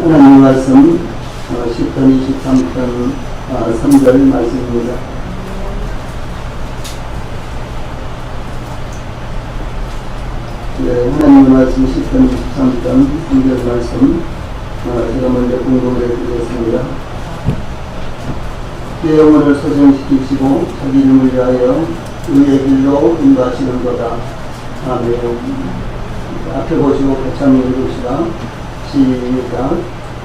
하나님 말씀 시편 23편 3절 말씀입니다. 하나님 말씀 시편 23편 3절 말씀 제가 먼저 공독을 해드리겠습니다. 내 영혼을 소생시키시고 자기 이름을 위하여 의의 길로 인도하시는 거다. 아멘. 앞에 보시고 같이 한번 읽읍시다. 시작.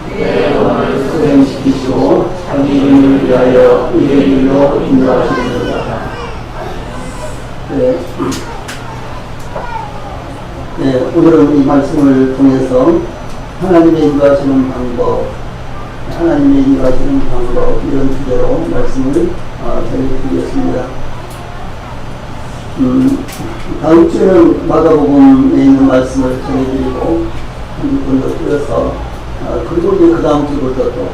내 영혼을 소생시키시고 자기 이름을 위하여 의의 길로 인도하시는 거다. 오늘은 이 말씀을 통해서 하나님의 인도하시는 방법, 하나님의 인도하시는 방법, 이런 주제로 말씀을 전해드리겠습니다. 다음 주에는 마가복음에 있는 말씀을 전해드리고 한 번 더 줄여서 그리고 이제 그 다음 주부터 또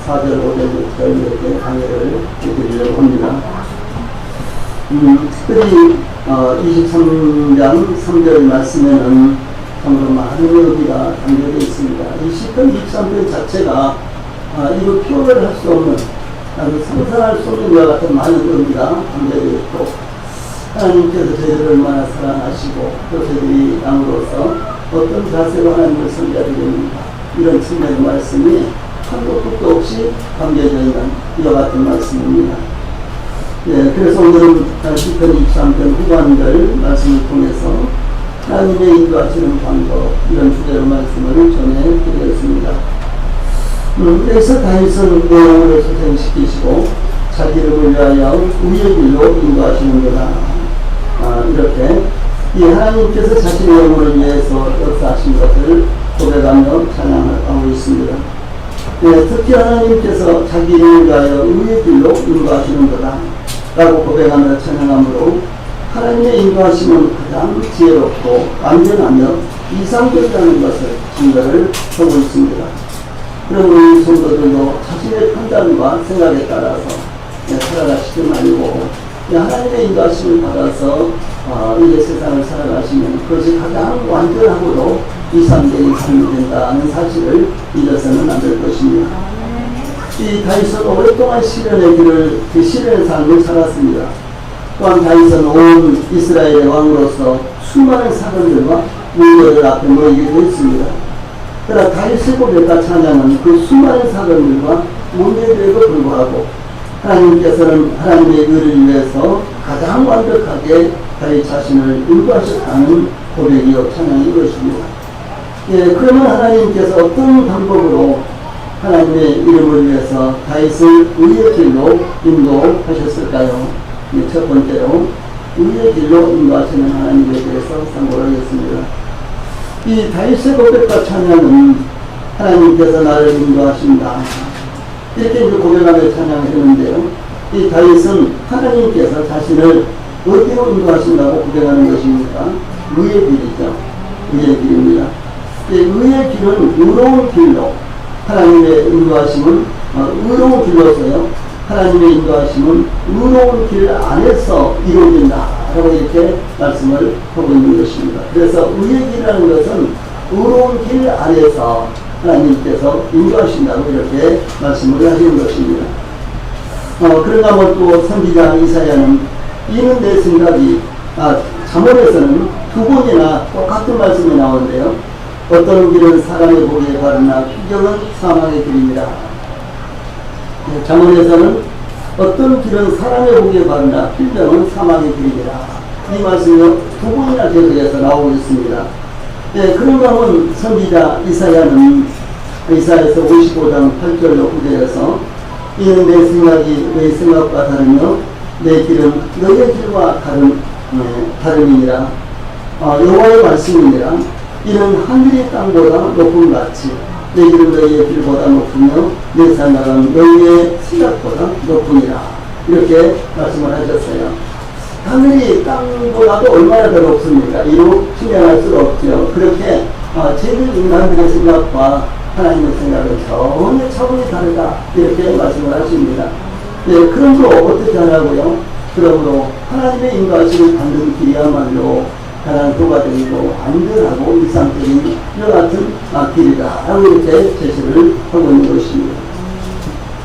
4절, 5절, 6절 이렇게 강의를 해드리려고 합니다. 특별히 23장 3절 말씀에는 정말 많은 의미가 담겨져 있습니다. 이 시편 23편 자체가 이거 표현을 할 수 없는, 상상할 수 없는 이와 같은 많은 의미가 담겨져 있고, 하나님께서 저희들을 얼마나 사랑하시고 또 저희들이 양으로서 어떤 자세로 하나님을 섬겨야 되는가, 이런 측면의 말씀이 한도 끝도 없이 담겨져 있는 이와 같은 말씀입니다. 그래서 오늘은 시편 23편 후반절 말씀을 통해서 하나님의 인도하시는 방법, 이런 주제로 말씀을 전해드리겠습니다. 여기서 다윗은 내 영혼을 소생시키시고 자기 이름을 위하여 의의 길로 인도하시는 거다. 이렇게 이 하나님께서 자신의 영혼을 위해서 역사하신 것을 고백하며 찬양하고 있습니다. 특히 하나님께서 자기 이름을 위하여 의의 길로 인도하시는 거다 라고 고백하며 찬양함으로 하나님의 인도하심은 가장 지혜롭고 안전하며 이상적이라는 것을 증거를 하고 있습니다. 그럼 우리 성도들도 자신의 판단과 생각에 따라서 살아가시지 말고 하나님의 인도하심을 받아서 이 세상을 살아가시면 그것이 가장 완전하고도 이상적인 삶이 된다는 사실을 잊어서는 안 될 것입니다. 이 다윗은 오랫동안 시련의 길을, 그 시련의 삶을 살았습니다. 또한 다윗은 온 이스라엘의 왕으로서 수많은 사람들과 문제를 앞에 모이기도 했습니다. 그러나 다윗의 고백과 찬양은 그 수많은 사람들과 문제들에도 불구하고 하나님께서는 하나님의 의를 위해서 가장 완벽하게 다윗 자신을 인도하셨다는 고백이요 찬양인 것입니다. 그러면 하나님께서 어떤 방법으로 하나님의 이름을 위해서 다윗을 의의 길로 인도하셨을까요? 첫 번째로 의의 길로 인도하시는 하나님에 대해서 상고를 하겠습니다. 이 다윗의 고백과 찬양은 하나님께서 나를 인도하신다, 이렇게 이제 고백하며 찬양했는데요. 이 다윗은 하나님께서 자신을 어디로 인도하신다고 고백하는 것입니까? 의의 길이죠. 의의 길입니다. 의의 길은 의로운 길로, 하나님의 인도하심은 의로운 길로서요, 하나님의 인도하심은 의로운 길 안에서 이루어진다 라고 이렇게 말씀을 하고 있는 것입니다. 그래서 의의 길이라는 것은 의로운 길 안에서 하나님께서 인도하신다고 이렇게 말씀을 하시는 것입니다. 그런가 하면 또 선지자 이사야는 이는 내 생각이, 잠언에서는 두 번이나 똑같은 말씀이 나오는데요. 어떤 길은 사람의 보기에 바르나 필경은 사망의 길입니다. 잠언에서는 어떤 길은 사람의 보기에 바르나 필경은 사망의 길입니다. 이 말씀이 두 번이나 계속해서 나오고 있습니다. 그런가 하면 선지자 이사야는 이사야서 55장 8절로 9절에서 이는 내 생각이 너희 생각과 다르며 내 길은 너희의 길과 다름이니라. 여호와의 말씀이니라. 이는 하늘이 땅보다 높음 같이 내 길은 너희의 길보다 높으며 내 생각은 너희의 생각보다 높으니라. 이렇게 말씀을 하셨어요. 하늘이 땅보다도 얼마나 더 높습니까? 이루 측량할 수가 없죠. 그렇게 저희들 인간들의 생각과 하나님의 생각은 전혀 차원이 다르다, 이렇게 말씀을 하십니다. 그런 거 어떻게 하라고요? 그러므로 하나님의 인도하심을 받는 길이야말로 가장 효과적이고 안전하고 일상적인 이와 같은 길이다라고 이렇게 제시를 하고 있는 것입니다.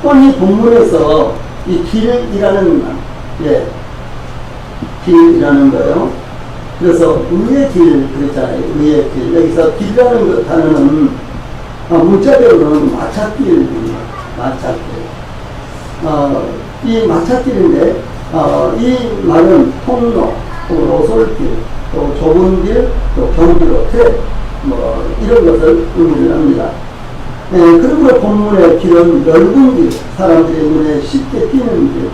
또 이 본문에서 이 길이라는 길이라는 거요. 그래서 의의 길 그랬잖아요. 의의 길. 여기서 길이라는 단어는 문자적으로는 마찻길입니다. 마찻길. 이 마찻길인데 이 말은 통로, 또 오솔길, 또 좁은 길, 또 경주로 트랙 이런 것을 의미를 합니다. 그러므로 본문의 길은 넓은 길, 사람들의 눈에 쉽게 띄는 길,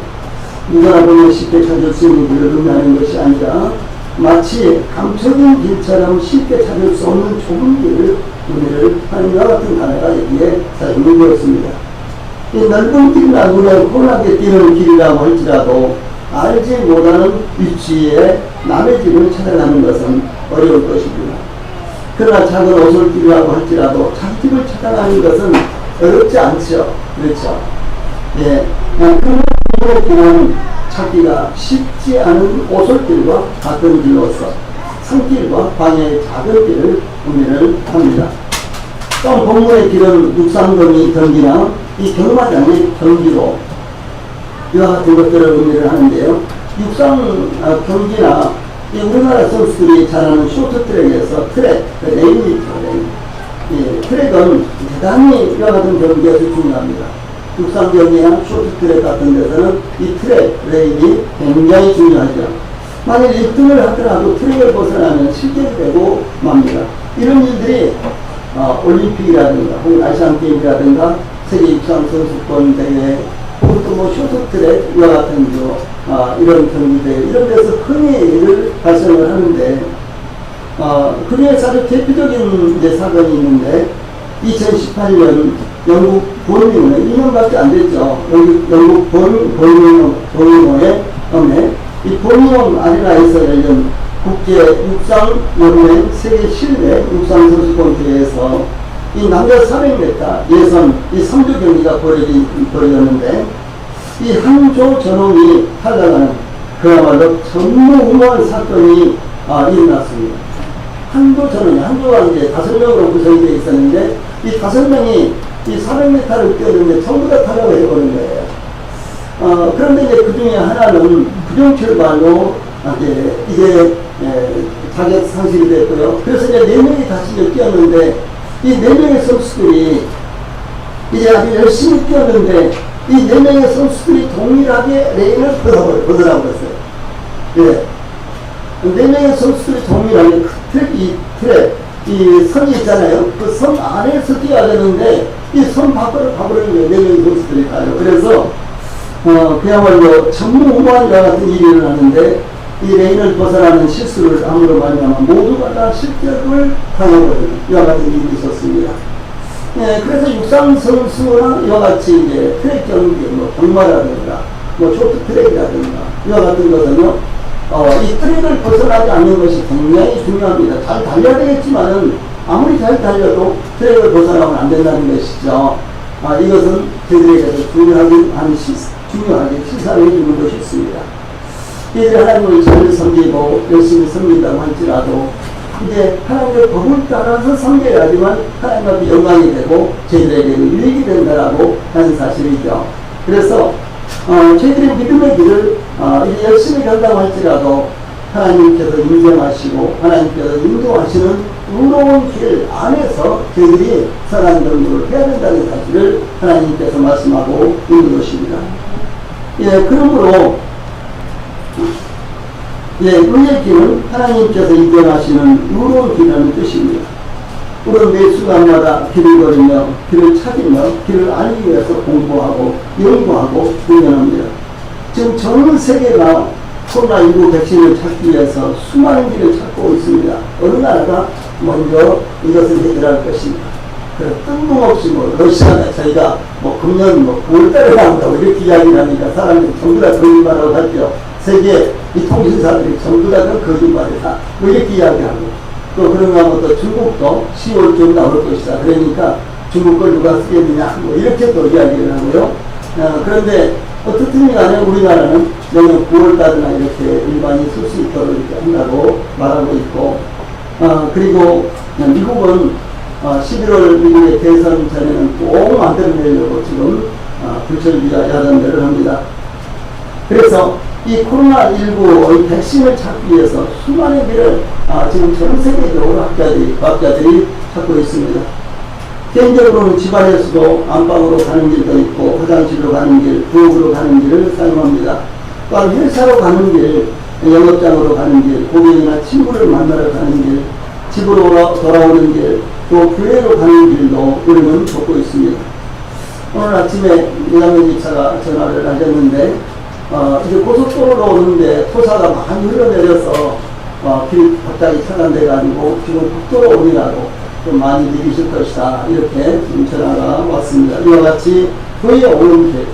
누구나 보면 쉽게 찾을 수 있는 길을 의미하는 것이 아니라 마치 감춰진 길처럼 쉽게 찾을 수 없는 좁은 길을 의미를 하는 것 같은 단어가 여기에 사용이 되었습니다. 이 넓은 길이나 눈에 훤하게 띄는 길이라고 할지라도 알지 못하는 위치에 남의 집을 찾아가는 것은 어려울 것입니다. 그러나 작은 오솔길이라고 할지라도 자기 집을 찾아가는 것은 어렵지 않죠. 그렇죠. 그런 길은 찾기가 쉽지 않은 오솔길과 같은 길로서 산길과 광야의 작은 길을 의미를 합니다. 또 본문의 길은 육상경이 경기나 이 경마장의 경기로 이와 같은 것들을 의미를 하는데요. 육상 경기나 우리나라 선수들이 잘하는 쇼트트랙에서 트랙, 레인이 있죠. 트랙은 대단히 이와 같은 경기에서 중요합니다. 육상 경기나 쇼트트랙 같은 데서는 이 트랙, 레인이 굉장히 중요하죠. 만일 1등을 하더라도 트랙을 벗어나면 실격이 되고 맙니다. 이런 일들이 올림픽이라든가 혹은 아시안게임이라든가 세계 육상 선수권 대회 혹은 또 쇼트트랙 이와 같은 이런 경기대 이런 데서 흔히 일을 발생을 하는데 그 중에서 아주 대표적인 사건이 있는데 2018년 영국 버밍엄에 2년밖에 안 됐죠. 영국 버밍엄의 이 버밍엄 아리나에서 열린 국제 육상연맹 세계 실내 육상선수권 대회에서 이 남자 400m 예선 이 3조 경기가 벌어졌는데 이 한조 전홍이 탈락하는 그야말로 전무후무한 사건이 일어났습니다. 한조 전홍이 한조가 이제 5명으로 구성이 되어 있었는데 이 5명이 이 400m를 뛰었는데 전부 다 탈락을 해버린 거예요. 그런데 이제 그 중에 하나는 부정출발로 이제 자격 상실이 됐고요. 그래서 이제 4명이 다시 뛰었는데 이 4명의 선수들이 이제 아주 열심히 뛰었는데 이 4명의 선수들이 동일하게 레인을 벗어나버렸어요. 4명의 선수들이 동일하게 이 선이 있잖아요. 그 선 안에서 뛰어야 되는데 이 선 밖으로 가버리는 거예요. 4명의 선수들이 가요. 그래서 그야말로 전무후무한 이와 같은 일이 일어났는데 이 레인을 벗어나는 실수를 함으로 말미암아 모두가 다 실격을 당해버리는 이와 같은 일이 있었습니다. 그래서 육상 선수나 이와 같이 이제 트랙 경기, 경마라든가, 쇼트트랙이라든가 이와 같은 것은요, 이 트랙을 벗어나지 않는 것이 굉장히 중요합니다. 잘 달려야 되겠지만은 아무리 잘 달려도 트랙을 벗어나면 안 된다는 것이죠. 이것은 저희들에게서 중요하게 시사를 해주는 것이 있습니다. 이들이 하나님을 잘 섬기고 열심히 섬긴다고 할지라도 이제 하나님의 법을 따라서 섬겨야지만 하나님 앞에 영광이 되고 저희들에게는 유익이 된다라고 하는 사실이죠. 그래서 저희들의 믿음의 길을 이제 열심히 간다고 할지라도 하나님께서 인정하시고 하나님께서 인도하시는 의로운 길 안에서 저희들이 선한 경주를 해야 된다는 사실을 하나님께서 말씀하고 있는 것입니다. 그러므로 의의 길은 하나님께서 인정하시는 의로운 길이라는 뜻입니다. 우리는 매 순간마다 길을 걸으며 길을 찾으며 길을 알기 위해서 공부하고 연구하고 훈련합니다. 지금 전 세계가 코로나19 백신을 찾기 위해서 수많은 길을 찾고 있습니다. 어느 나라가 먼저 이것을 해결할 것입니다. 그래서 뜬금없이 러시아가 저희가 금년 9월달에 나온다고 이렇게 이야기를 하니까 사람들이 전부 다 거짓말하고 하죠. 세계 이 통신사들이 전부 다 거짓말이다. 이렇게 이야기하고 또 그런가 하면 또 중국도 10월쯤 나올 것이다. 그러니까 중국 걸 누가 쓰겠느냐 이렇게 또 이야기를 하고요. 그런데 어떻든 간에 우리나라는 내년 9월까지나 이렇게 일반이 쓸 수 있도록 이렇게 한다고 말하고 있고, 그리고 미국은 11월 미국의 대선 전에는 꼭 만들어내려고 지금 불철주야 야단들을 합니다. 그래서 이 코로나19의 백신을 찾기 위해서 수많은 길을 지금 전 세계적으로 과학자들이 찾고 있습니다. 개인적으로는 집안에서도 안방으로 가는 길도 있고, 화장실로 가는 길, 부엌으로 가는 길을 사용합니다. 또한 회사로 가는 길, 영업장으로 가는 길, 고객이나 친구를 만나러 가는 길, 집으로 돌아오는 길, 또 교회로 가는 길도 우리는 걷고 있습니다. 오늘 아침에 이남현 집사가 전화를 하셨는데, 이제 고속도로로 오는데 토사가 많이 흘러내려서 길 갑자기 차단돼가지고 지금 국도로 오느라고 좀 많이 느끼실 것이다, 이렇게 지금 전화가 왔습니다. 이와 같이 교회에 오는 길,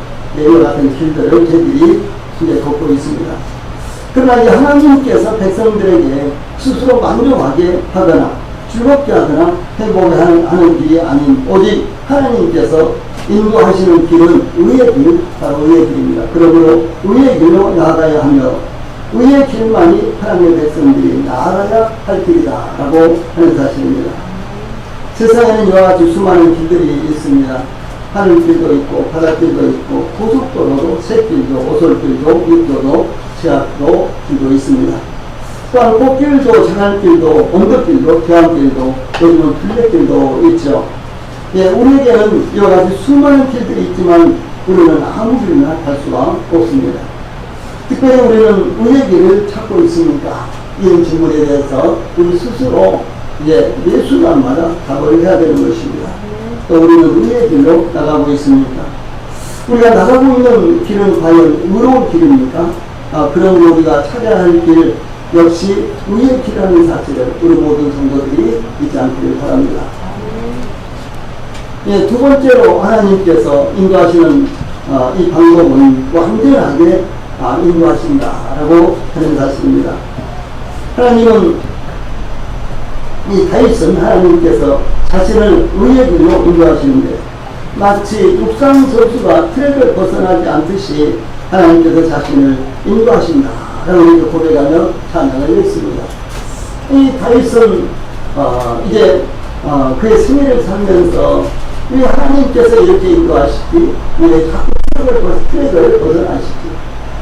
이와 같은 길들을 저희들이 이제 걷고 있습니다. 그러나 이제 하나님께서 백성들에게 스스로 만족하게 하거나 즐겁게 하거나 행복해 하는 길이 아닌, 오직 하나님께서 인도하시는 길은 의의 길, 바로 의의 길입니다. 그러므로 의의 길로 나아가야 하며, 의의 길만이 하나님의 백성들이 나아가야 할 길이다 라고 하는 사실입니다. 세상에는 이와 같이 수많은 길들이 있습니다. 하늘길도 있고 바닷길도 있고 고속도로도, 샛길도, 오솔길도, 육도도, 지하도 길도 있습니다. 또한 꽃길도, 장안길도, 언덕길도, 대안길도, 요즘은 둘레길도 있죠. 예, 우리에게는 이와 같이 수많은 길들이 있지만 우리는 아무 길이나 갈 수가 없습니다. 특별히 우리는 의의 길을 찾고 있습니까? 이런 질문에 대해서 우리 스스로 이제 매 순간마다 답을 해야 되는 것입니다. 또 우리는 의의 길로 나가고 있습니까? 우리가 나가고 있는 길은 과연 의로운 길입니까? 그런 우리가 찾아야 할 길 역시 의의 길이라는 사실을 우리 모든 성도들이 잊지 않기를 바랍니다. 예, 두 번째로 하나님께서 인도하시는 이 방법은 완전하게 인도하신다라고 하는 사실입니다. 하나님은, 이 다윗은 하나님께서 자신을 의의 길로 인도하시는데, 마치 육상 선수가 트랙을 벗어나지 않듯이 하나님께서 자신을 인도하신다라고 이렇게 고백하며 찬양을 했습니다. 이 다윗은 이제 그의 생애를 살면서 왜 하나님께서 이렇게 인도하시지? 왜 자꾸 트랙을 벗어나시지?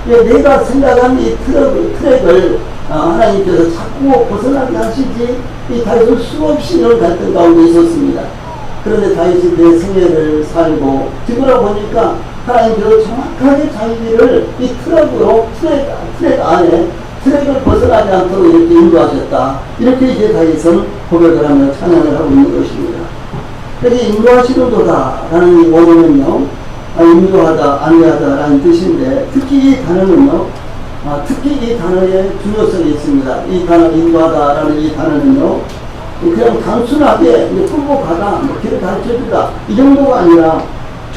왜 내가 생각한 이 트랙을 하나님께서 자꾸 벗어나게 하시지? 이 다윗은 수없이 이런 갈등 가운데 있었습니다. 그런데 다윗이 내 생애를 살고 뒤돌아보니까 하나님께서 정확하게 자기를 이 트랙 안에 트랙을 벗어나지 않도록 이렇게 인도하셨다. 이렇게 이제 다윗은 고백을 하며 찬양을 하고 있는 것입니다. 그래서 인도하시는도다 라는 이 원어는요, 인도하다, 안내하다 라는 뜻인데, 특히 이 단어는요, 특히 이 단어의 중요성이 있습니다. 이 단어, 인도하다 라는 이 단어는요, 그냥 단순하게 끌고 가다, 길을 가르쳐주다, 이 정도가 아니라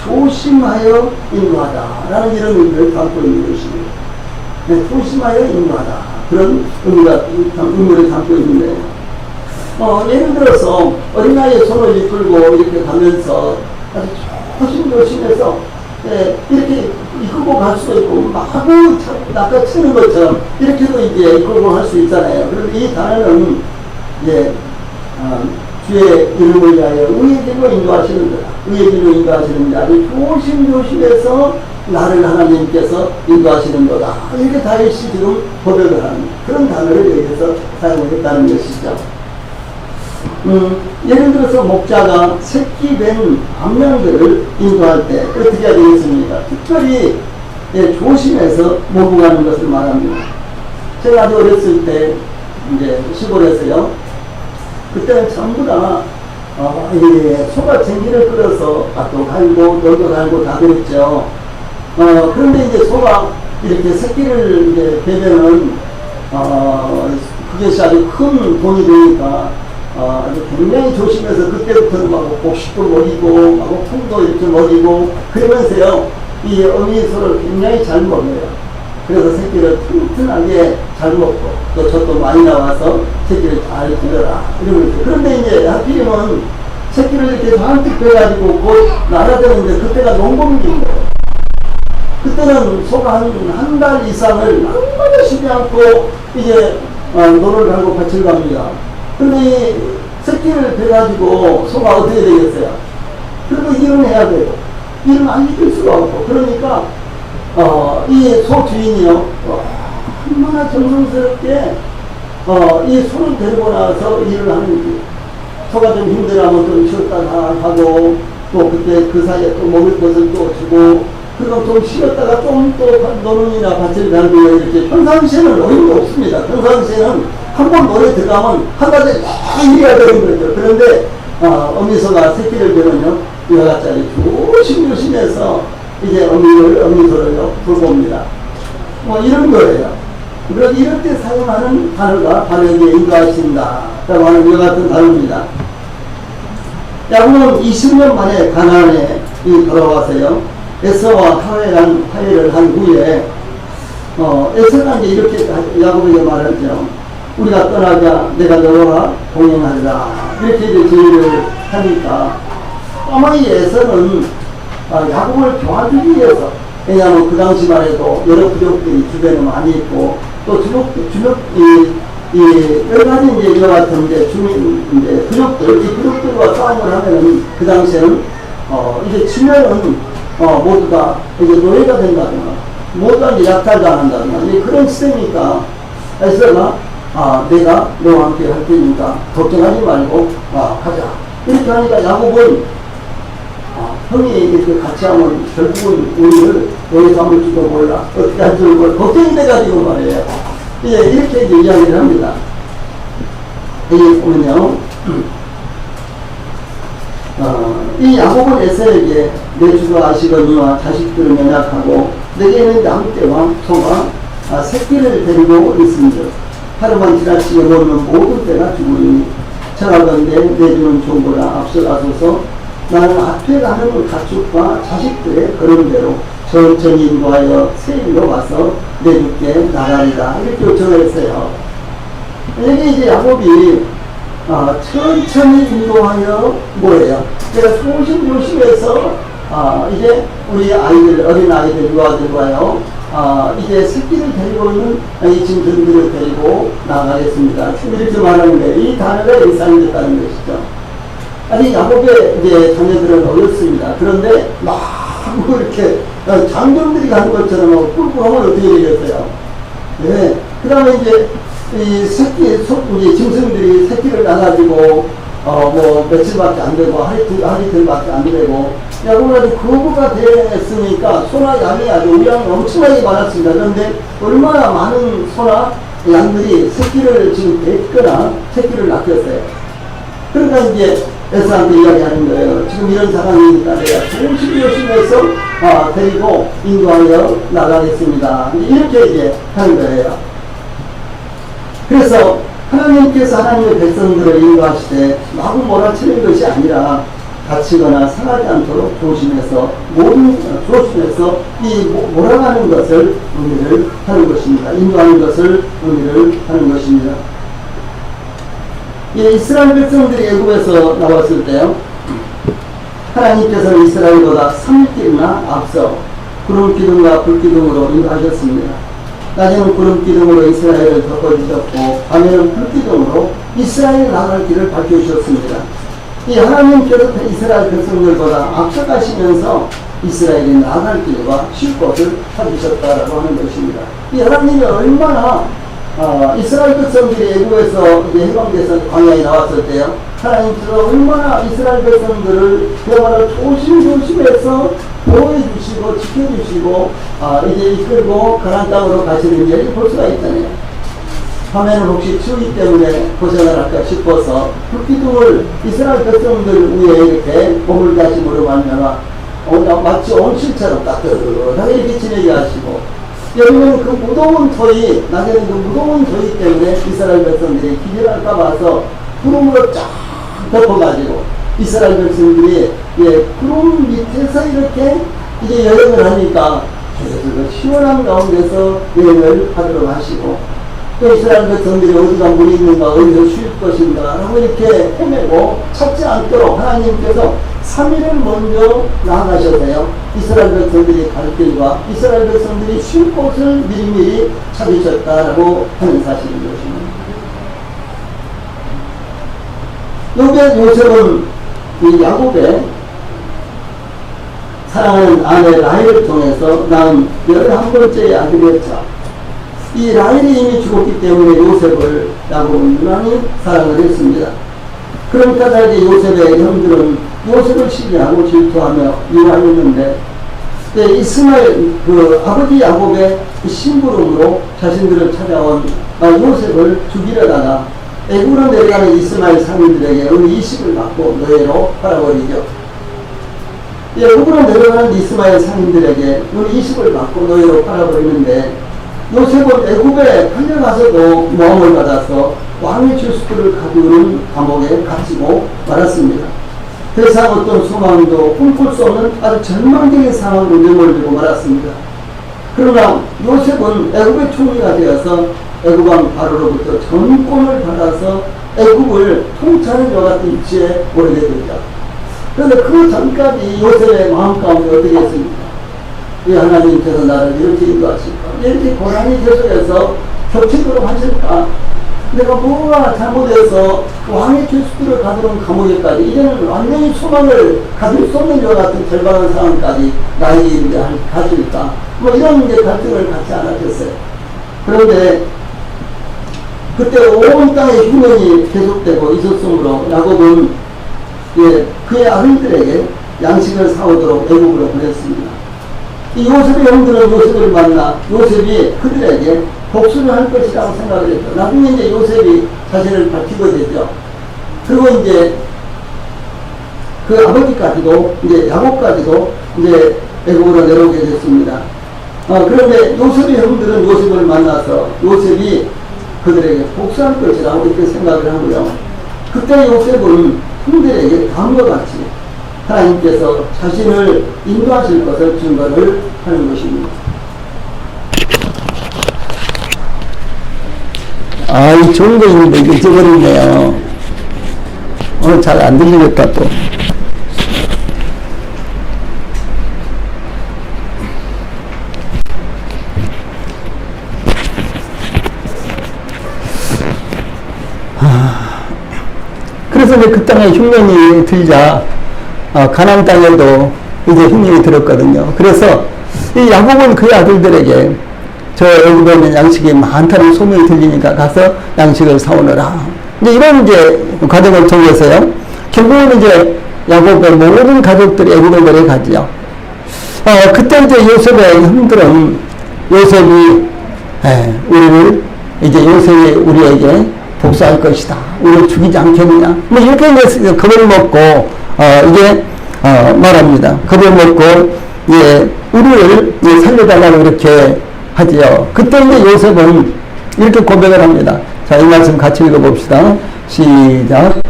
조심하여 인도하다 라는 이런 의미를 담고 있는 것입니다. 네, 조심하여 인도하다, 그런 의미를 담고 있는데, 예를 들어서 어린아이의 손을 이끌고 이렇게 가면서 아주 조심조심해서 이렇게 이끌고 갈 수도 있고, 마구 낚아채는 것처럼 이렇게도 이제 이끌고 갈 수 있잖아요. 그런데 이 단어는 이제 주의 이름을 위하여 의의 길로 인도하시는 거다. 의의 길로 인도하시는 자, 아주 조심조심해서 나를 하나님께서 인도하시는 거다. 이렇게 다윗이 지금 고백을 하는 그런 단어를 여기서 사용했다는 것이죠. 예를 들어서 목자가 새끼 된 암양들을 인도할 때 어떻게 해야 되겠습니까? 특별히 조심해서 몰고 가는 것을 말합니다. 제가 아주 어렸을 때 이제 시골에서요, 그때는 전부 다 소가 쟁기를 끌어서 밭도 갈고 너도 갈고 다 그랬죠. 그런데 이제 소가 이렇게 새끼를 이제 베면은 그것이 아주 큰 돈이 되니까 아주 굉장히 조심해서 그때부터는 막 곡식도 먹이고 막 풍도 이렇게 먹이고 그러면서요, 이 어미 소를 굉장히 잘 먹여요. 그래서 새끼를 튼튼하게 잘 먹고 또 젖도 많이 나와서 새끼를 잘 기르라 이러면서. 그런데 이제 하필이면 새끼를 이렇게 잔뜩 빼가지고 곧 날아다니는데 그때가 농번기인 거예요. 그때는 소가 한 달 이상을 얼마나 쉬지 않고 이제 노를 갈고 밭을 갑니다. 근데 이 새끼를 빼가지고 소가 어떻게 되겠어요? 그리고 일은 해야 되고, 일은 안 시킬 수가 없고, 그러니까, 이 소 주인이요, 얼마나 정성스럽게, 이 소를 데리고 나서 일을 하는지, 소가 좀 힘들어하면 좀 쉬었다가 하고, 또 그때 그 사이에 또 먹을 것을 또 주고, 그리고 좀 쉬었다가 좀 또 노는이나 밭을 갈고 이렇게, 평상시에는 어림도 없습니다. 평상시에는 한 번 노래 들어가면 한 가지 막 일해야 되는 거죠. 그런데, 어미소가 새끼를 되면요, 여가짜리 조심조심해서 이제 어미소를요, 돌봅니다. 뭐 이런 거예요. 그래서 이럴 때 사용하는 단어가 바로 여기에 인도하신다 라고 하는 이와 같은 단어입니다. 야곱은 20년 만에 가나안에 돌아와서요, 에서와 화해를 한 후에, 에서가 이제 이렇게 야곱에게 말하죠. 우리가 떠나자, 내가 너와 동행하리라. 이렇게 이제 제의를 하니까, 아마 이 에서는 야곱을 도와주기 위해서, 왜냐하면 그 당시만 해도 여러 부족들이 주변에 많이 있고, 또 여러 가지 이제 이와 같은 이제 부족들, 이 부족들과 싸움을 하면은 그 당시에는, 이제 치면은, 모두 다 이제 노예가 된다거나, 모두 다 이제 약탈당한다거나, 이제 그런 시대니까, 에서가 내가 너와 함께 할 테니까 걱정하지 말고 가자. 이렇게 하니까 야곱은 형이 이렇게 같이 하면 결국은 우리를 여기서 한번 몰라 어떻게 할 줄 몰라 걱정이 돼가지고 말이에요. 이렇게 이제 이야기를 합니다. 여기 보면요, 이 야곱은 에서에게 내 주가 아시거니와 자식들을 연약하고 내게 있는 양떼와 소가 새끼를 데리고 있습니다. 하루만 지나치게 모르면 모든 때가 죽으니 청하건대 내주는 종보다 앞서가소서. 나는 앞에 가는 가축과 자식들의 걸음대로 천천히 인도하여 새 일로 와서 내 주께 나가리라. 이렇게 요청을 했어요. 여기 이제 야곱이 천천히 인도하여 뭐예요? 제가 조심조심해서 이제 우리 아이들, 어린 아이들, 유아들과요, 이제 새끼를 데리고 있는 이 짐승들을 데리고 나가겠습니다. 이렇게 말하는데 이 단어가 일상이 됐다는 것이죠. 아니, 야곱의 이제 자녀들은 어렸습니다. 그런데 막 이렇게 장병들이 가는 것처럼 꿀꿀 하면 어떻게 되겠어요? 네. 그 다음에 이제 이 새끼, 이제 짐승들이 새끼를 낳아가지고 뭐 며칠밖에 안 되고 하루이틀밖에 안 되고 야곱은 아주 거부가 됐으니까 소나 양이 아주 우량 엄청나게 많았습니다. 그런데 얼마나 많은 소나 양들이 새끼를 지금 뱉거나 새끼를 낳겠어요. 그러니까 이제 에서한테 이야기하는 거예요. 지금 이런 상황이니까 내가 조심조심해서 데리고 인도하여 나가겠습니다. 이렇게 이제 하는 거예요. 그래서 하나님께서 하나님의 백성들을 인도하시되 마구 몰아치는 것이 아니라 다치거나 상하지 않도록 조심해서 이 몰아가는 것을 의미를 하는 것입니다. 인도하는 것을 의미를 하는 것입니다. 이스라엘 백성들이 애굽에서 나왔을 때요, 하나님께서는 이스라엘보다 3일길이나 앞서 구름 기둥과 불 기둥으로 인도하셨습니다. 낮에는 구름 기둥으로 이스라엘을 덮어주셨고 밤에는 불 기둥으로 이스라엘 나갈 길을 밝혀주셨습니다. 이 하나님께서 이스라엘 백성들보다 앞서가시면서 이스라엘이 나갈 길과 쉴 곳을 찾으셨다라고 하는 것입니다. 이 하나님이 얼마나 이스라엘 백성들이 애굽에서 이제 해방돼서 광야에 나왔을 때요, 하나님께서 얼마나 이스라엘 백성들을 그야말로 조심조심해서 보호해주시고 지켜주시고 이제 이끌고 가나안 땅으로 가시는 일을 볼 수가 있잖아요. 밤에는 혹시 추위 때문에 고생을 할까 싶어서 불기둥을 이스라엘 백성들 위에 이렇게 몸을 다심으로 말미암아 마치 온실처럼 따뜻하게 이렇게 지내게 하시고, 여기는 그 무더운 더위, 낮에는 그 무더운 더위 때문에 이스라엘 백성들이 기절할까 봐서 구름으로 쫙 덮어가지고 이스라엘 백성들이 구름 밑에서 이렇게 이제 여행을 하니까 계속 시원한 가운데서 여행을 하도록 하시고, 또 이스라엘 백성들이 어디가 물이 있는가, 어디서 쉴 것인가 라고 이렇게 헤매고 찾지 않도록 하나님께서 3일을 먼저 나아가셔서요, 이스라엘 백성들이 갈 길과 이스라엘 백성들이 쉴 곳을 미리미리 찾으셨다라고 하는 사실을 보시면, 여기에 요셉은 이 야곱의 사랑하는 아내 라헬을 통해서 낳은 11번째의 아들이었죠. 이 라헬이 이미 죽었기 때문에 요셉을 야곱은 유난히 사랑을 했습니다. 그러니까 자기 요셉의 형들은 요셉을 시기하고 질투하며 미워했는데, 이스마엘 그 아버지 야곱의 심부름으로 자신들을 찾아온 요셉을 죽이려다가 애굽으로 내려가는 이스마엘 상인들에게 은 20을 받고 노예로 팔아버리죠. 애굽으로 내려가는 이스마엘 상인들에게 은 20을 받고 노예로 팔아버리는데, 요셉은 애굽에 팔려가서도 모함을 받아서 왕의 주스들을 가두는 감옥에 갇히고 말았습니다. 더 이상 어떤 소망도 꿈꿀 수 없는 아주 절망적인 상황으로 내몰리고 말았습니다. 그러나 요셉은 애굽의 총리가 되어서 애굽왕 바로로부터 전권을 받아서 애굽을 통치하는 것 같은 위치에 오르게 되죠. 그런데 그 전까지 요셉의 마음 가운데 어떻게 했습니까? 왜 하나님께서 나를 이렇게 인도하실까? 이렇게 고난이 계속해서 겹치도록 하실까? 내가 뭐가 잘못해서 왕의 죄수들을 가두는 감옥에까지, 이제는 완전히 소망을 가질 수 없는 것 같은 절박한 상황까지 나에게 가질까? 뭐 이런 갈등을 갖지 않았겠어요. 그런데 그때 온 땅의 흉년이 계속되고 있었으므로 야곱은 그의 아들들에게 양식을 사오도록 애굽으로 보냈습니다. 이 요셉의 형들은 요셉을 만나 요셉이 그들에게 복수를 할 것이라고 생각을 했죠. 나중에 이제 요셉이 자신을 밝히게 되죠. 그리고 이제 그 아버지까지도, 이제 야곱까지도 이제 애굽으로 내려오게 됐습니다. 그런데 요셉의 형들은 요셉을 만나서 요셉이 그들에게 복수할 것이라고 이렇게 생각을 하고요. 그때 요셉은 형들에게 다음과 같이 하나님께서 자신을 인도하실 것을 증거를 하는 것입니다. 이 좋은 거 있는데 이거 잊어버리네요. 오늘 잘 안 들리겠다 또. 그래서 이제 그 땅에 흉년이 들자 가나안 땅에도 이제 흉년이 들었거든요. 그래서 이 야곱은 그의 아들들에게 저 애굽에 있는 양식이 많다는 소문이 들리니까 가서 양식을 사오느라, 이제 이런 이제 과정을 통해서요, 결국은 이제 야곱의 모든 가족들이 애굽에 내려가지요. 그때 이제 요셉의 형들은 요셉이 우리를 이제 요셉이 우리에게 복수할 것이다, 우리를 죽이지 않겠느냐, 뭐 이렇게 이제 겁을 먹고 이게 말합니다. 겁을 먹고 우리를 살려달라고 이렇게 하지요. 그때 이제 요셉은 이렇게 고백을 합니다. 자, 이 말씀 같이 읽어봅시다. 시작.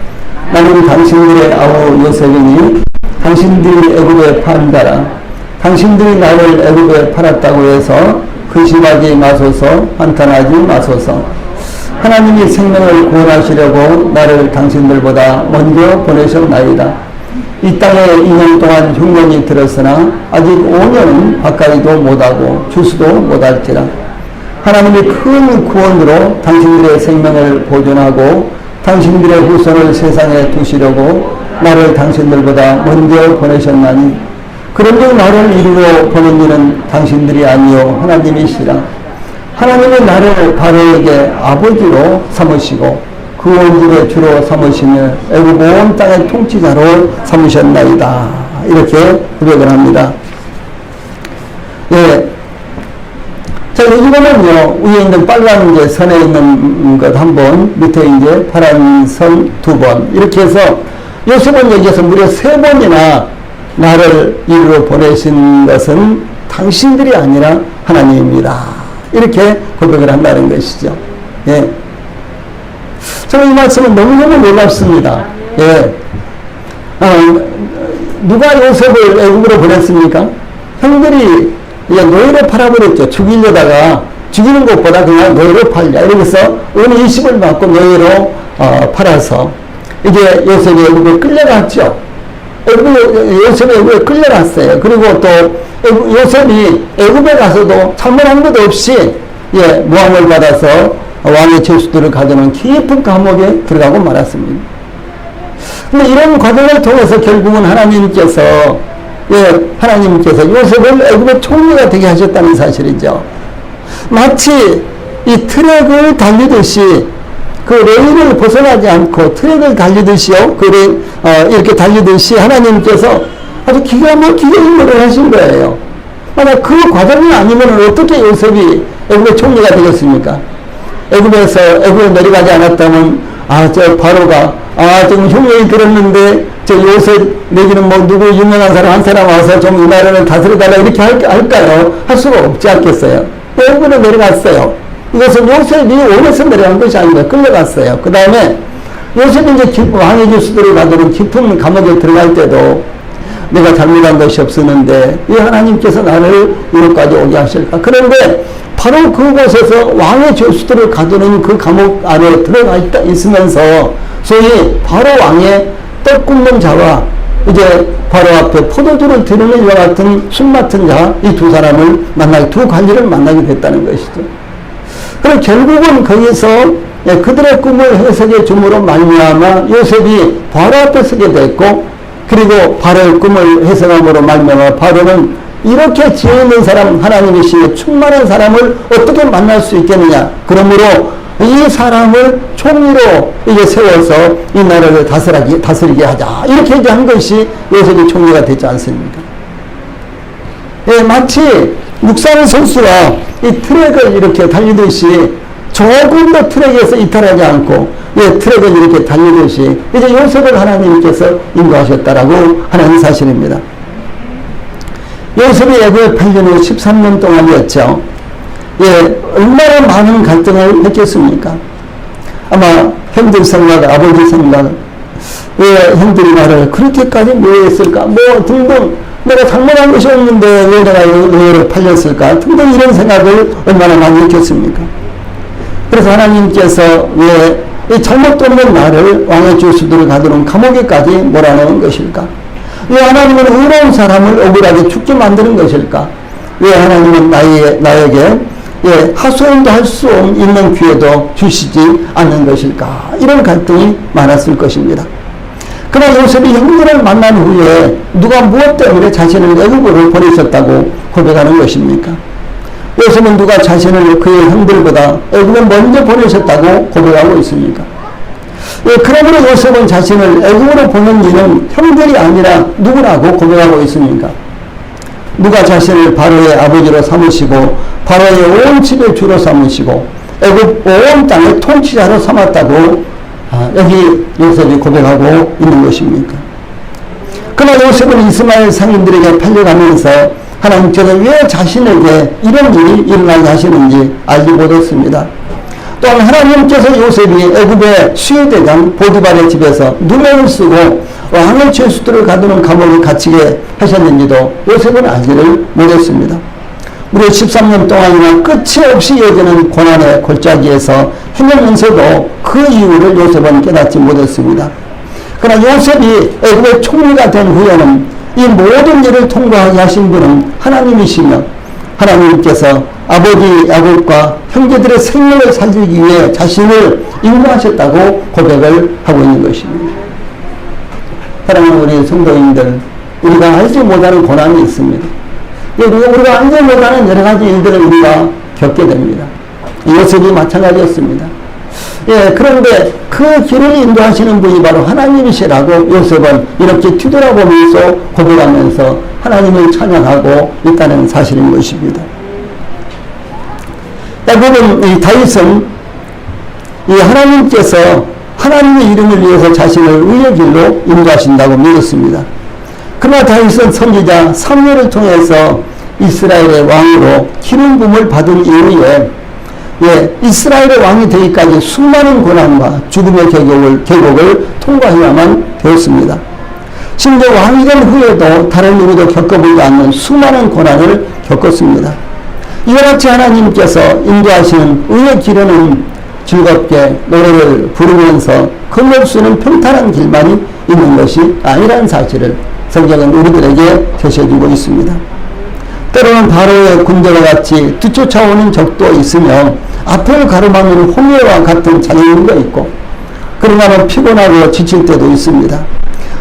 나는 당신들의 아우 요셉이니 당신들이 애굽에 판다라. 당신들이 나를 애굽에 팔았다고 해서 근심하지 마소서, 한탄하지 마소서. 하나님이 생명을 구원하시려고 나를 당신들보다 먼저 보내셨나이다. 이 땅에 2년 동안 흉년이 들었으나 아직 5년은 가까이도 못하고 주수도 못할지라. 하나님이 큰 구원으로 당신들의 생명을 보존하고 당신들의 후손을 세상에 두시려고 나를 당신들보다 먼저 보내셨나니, 그런즉 나를 이루어 보낸 이는 당신들이 아니요 하나님이시라. 하나님은 나를 바로에게 아버지로 삼으시고 그 온 집의 주로 삼으시며 애굽 온 땅의 통치자로 삼으셨나이다. 이렇게 고백을 합니다. 자, 이거는요, 위에 있는 빨간 이제 선에 있는 것 한 번, 밑에 이제 파란 선 2번, 이렇게 해서 요셉은 여기에서 무려 3번이나 나를 이루어 보내신 것은 당신들이 아니라 하나님입니다. 이렇게 고백을 한다는 것이죠. 저는 이 말씀은 너무너무 놀랍습니다. 누가 요셉을 애굽으로 보냈습니까? 형들이 노예로 팔아버렸죠. 죽이려다가, 죽이는 것보다 그냥 노예로 팔자. 이러면서 은 20을 받고 노예로 팔아서 이제 요셉이 애굽에 끌려갔죠. 요셉이 애굽에 끌려갔어요. 그리고 또 요셉이 애굽에 가서도 잘못한 것 없이 모함을 받아서 왕의 죄수들을 가두는 깊은 감옥에 들어가고 말았습니다. 근데 이런 과정을 통해서 결국은 하나님께서 요셉을 애굽의 총리가 되게 하셨다는 사실이죠. 마치 이 트랙을 달리듯이 그 레일을 벗어나지 않고 트랙을 달리듯이요. 이렇게 달리듯이 하나님께서 아주 기가 막히게 인도를 하신 거예요. 만약 그 과정이 아니면 어떻게 요셉이 애굽의 총리가 되겠습니까? 애굽에 내려가지 않았다면, 저 바로가, 지금 흉년이 들었는데, 저 요셉 내지는 뭐 누구 유명한 사람 한 사람 와서 좀 이 나라를 다스려달라 이렇게 할까요? 할 수가 없지 않겠어요? 애굽으로 내려갔어요. 이것은 요셉이 원해서 내려간 것이 아니라 끌려갔어요. 그 다음에 요셉이 이제 왕의 죄수들을 가두는 깊은 감옥에 들어갈 때도 내가 잘못한 것이 없었는데 왜 하나님께서 나를 이곳까지 오게 하실까? 그런데 바로 그곳에서 왕의 죄수들을 가두는 그 감옥 안에 들어가 있으면서 소위 바로 왕의 떡 굽는 자와 이제 바로 앞에 포도주를 드리는 이와 같은 술 맡은 자, 이 두 사람을 두 관리를 만나게 됐다는 것이죠. 그럼 결국은 거기서 그들의 꿈을 해석해 줌으로 말미암아 요셉이 바로 앞에 서게 됐고, 그리고 바로의 꿈을 해석함으로 말미암아 바로는 이렇게 지혜 있는 사람, 하나님이시여 충만한 사람을 어떻게 만날 수 있겠느냐. 그러므로 이 사람을 총리로 이제 세워서 이 나라를 다스리게 하자. 이렇게 이제 한 것이 요셉이 총리가 되지 않습니까? 마치 묵상 선수가 이 트랙을 이렇게 달리듯이 조금 더 트랙에서 이탈하지 않고 트랙을 이렇게 달리듯이 이제 요셉을 하나님께서 인도하셨다라고 하는 사실입니다. 요셉이 애굽에 8년 후 13년 동안이었죠. 얼마나 많은 갈등을 했겠습니까? 아마 형들 생각, 아버지 생각, 왜 형들이 나를 그렇게까지 미워했을까? 등등, 내가 잘못한 것이 없는데 왜 내가 의외로 팔렸을까? 등등 이런 생각을 얼마나 많이 했겠습니까? 그래서 하나님께서 왜 이 잘못도 없는 나를 왕의 죄수들을 가두는 감옥에까지 몰아넣은 것일까? 왜 하나님은 의로운 사람을 억울하게 죽게 만드는 것일까? 왜 하나님은 나에게 하소연도 할 수 있는 기회도 주시지 않는 것일까? 이런 갈등이 많았을 것입니다. 그러나 요셉이 형들을 만난 후에 누가 무엇 때문에 자신을 애굽으로 보내셨다고 고백하는 것입니까? 요셉은 누가 자신을 그의 형들보다 애굽에 먼저 보내셨다고 고백하고 있습니까? 그러므로 요셉은 자신을 애굽으로 보낸 이는 형들이 아니라 누구라고 고백하고 있습니까? 누가 자신을 바로의 아버지로 삼으시고 바로의 온 집의 주로 삼으시고 애굽 온 땅의 통치자로 삼았다고 여기 요셉이 고백하고 있는 것입니까? 그러나 요셉은 이스마엘 상인들에게 팔려가면서 하나님께서 왜 자신에게 이런 일이 일어나게 하시는지 알지 못했습니다. 또한 하나님께서 요셉이 애굽의 수혜대장 보디발의 집에서 누명을 쓰고 왕의 죄수들을 가두는 감옥에 갇히게 하셨는지도 요셉은 알지를 못했습니다. 무려 13년 동안이나 끝이 없이 이어지는 고난의 골짜기에서 헤매면서도 그 이유를 요셉은 깨닫지 못했습니다. 그러나 요셉이 애굽의 총리가 된 후에는 이 모든 일을 통과하게 하신 분은 하나님이시며 하나님께서 아버지 야곱과 형제들의 생명을 살리기 위해 자신을 인도하셨다고 고백을 하고 있는 것입니다. 사랑하는 우리 성도님들, 우리가 알지 못하는 고난이 있습니다. 우리가 알지 못하는 여러 가지 일들을 우리가 겪게 됩니다. 요셉이 마찬가지였습니다. 그런데 그 길을 인도하시는 분이 바로 하나님이시라고 요셉은 이렇게 뒤돌아보면서 고백하면서 하나님을 찬양하고 있다는 사실인 것입니다. 보면 이 다윗은 이 하나님께서 하나님의 이름을 위해서 자신을 의의 길로 인도하신다고 믿었습니다. 그러나 다윗은 선지자 사무엘을 통해서 이스라엘의 왕으로 기름 부음을 받은 이후에 이스라엘의 왕이 되기까지 수많은 고난과 죽음의 계곡을 통과해야만 되었습니다. 심지어 왕이 된 후에도 다른 누구도 겪어보지 않는 수많은 고난을 겪었습니다. 이와 같이 하나님께서 인도하시는 의의 길에는 즐겁게 노래를 부르면서 건널 수 있는 평탄한 길만이 있는 것이 아니라는 사실을 성경은 우리들에게 제시해주고 있습니다. 때로는 바로의 군대와 같이 뒤쫓아오는 적도 있으며 앞을 가로막는 홍해와 같은 장애물도 있고 그러나는 피곤하고 지칠 때도 있습니다.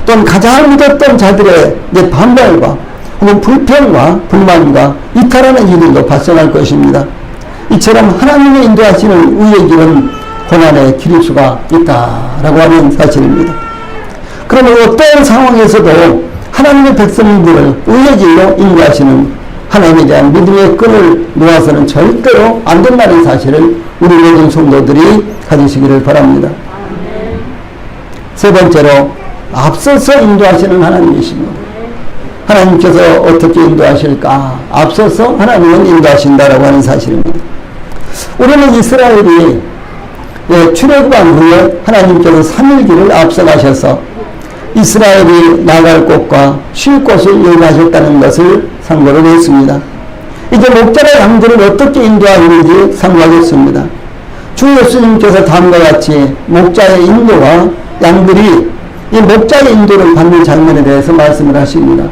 또한 가장 믿었던 자들의 반발과 혹은 불평과 불만과 이탈하는 일들도 발생할 것입니다. 이처럼 하나님의 인도하시는 의의 길은 고난의 길일 수가 있다라고 하는 사실입니다. 그러면 어떤 상황에서도 하나님의 백성들을 의의 길로 인도하시는 하나님에 대한 믿음의 끈을 놓아서는 절대로 안 된다는 사실을 우리 모든 성도들이 가지시기를 바랍니다. 세 번째로 앞서서 인도하시는 하나님이십니다. 하나님께서 어떻게 인도하실까? 앞서서 하나님은 인도하신다라고 하는 사실입니다. 우리는 이스라엘이 출애굽한 후에 하나님께서 3일길을 앞서가셔서 이스라엘이 나갈 곳과 쉴 곳을 예비하셨다는 것을 상고를 했습니다. 이제 목자가 양들을 어떻게 인도하는지 상고하겠습니다. 주 예수님께서 다음과 같이 목자의 인도와 양들이 이 목자의 인도를 받는 장면에 대해서 말씀을 하십니다.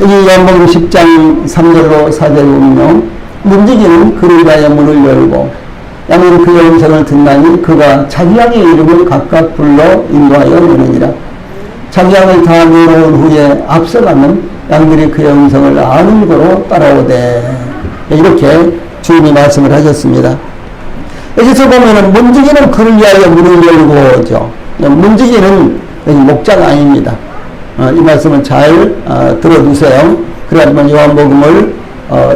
이 요한복음 10장 3절로 4절을 보면 문지기는 그를 위하여 문을 열고 양은 그의 음성을 듣나니 그가 자기 양의 이름을 각각 불러 인도하여 내느니라. 자기 양을 다 내놓은 후에 앞서가면 양들이 그의 음성을 아는 거로 따라오되 이렇게 주님이 말씀을 하셨습니다. 여기서 보면은 문지기는 그를 위하여 문을 열고죠. 문지기는 목자가 아닙니다. 이 말씀을 잘 들어두세요. 그래야지만 요한복음을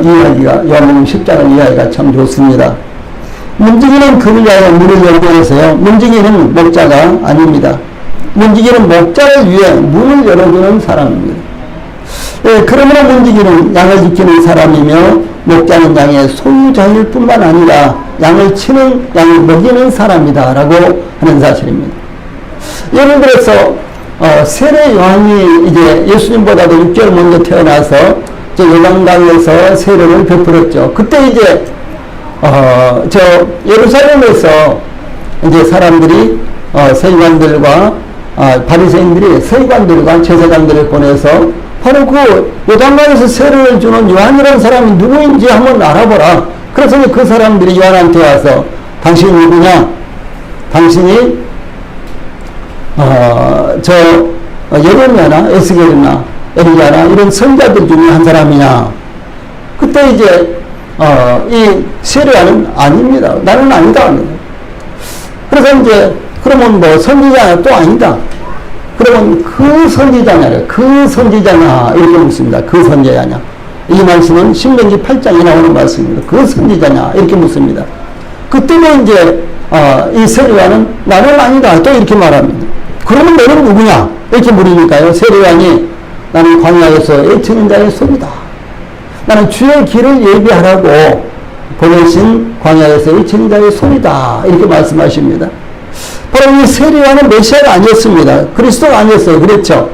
이해하기가, 요한복음 10장을 이해하기가 참 좋습니다. 문지기는 그를 위하여 문을 열고 해서요. 문지기는 목자가 아닙니다. 문지기는 목자를 위해 문을 열어주는 사람입니다. 그러므로 문지기는 양을 지키는 사람이며 목자는 양의 소유자일 뿐만 아니라 양을 치는, 양을 먹이는 사람이다라고 하는 사실입니다. 예를 들어서 세례 요한이 이제 예수님보다도 6개월 먼저 태어나서 요단강에서 세례를 베풀었죠. 그때 이제 예루살렘에서 이제 사람들이 서기관들과 바리새인들이 서기관들과 제사장들을 보내서 바로 그 요단강에서 세례를 주는 요한이라는 사람이 누구인지 한번 알아보라. 그래서 그 사람들이 요한한테 와서 당신이 누구냐? 당신이 예레미야나 에스겔이나 엘리야나 이런 선자들 중에 한 사람이냐? 그때 이제 이 세례야는 아닙니다. 나는 아니다. 그래서 이제 그러면 뭐 선지자냐? 또 아니다. 그러면 그 선지자냐? 그 선지자냐? 이렇게 묻습니다. 그 선지자냐? 이 말씀은 신명기 8장에 나오는 말씀입니다. 그 선지자냐? 이렇게 묻습니다. 그때는 이제 이 세례야는 나는 아니다. 또 이렇게 말합니다. 그러면 너는 누구냐? 이렇게 물으니까요. 세례야니 나는 광야에서 애치는 자의 손이다. 나는 주의 길을 예비하라고 보내신 광야에서 애치는 자의 손이다. 이렇게 말씀하십니다. 바로 이 세례야는 메시아가 아니었습니다. 그리스도가 아니었어요. 그렇죠?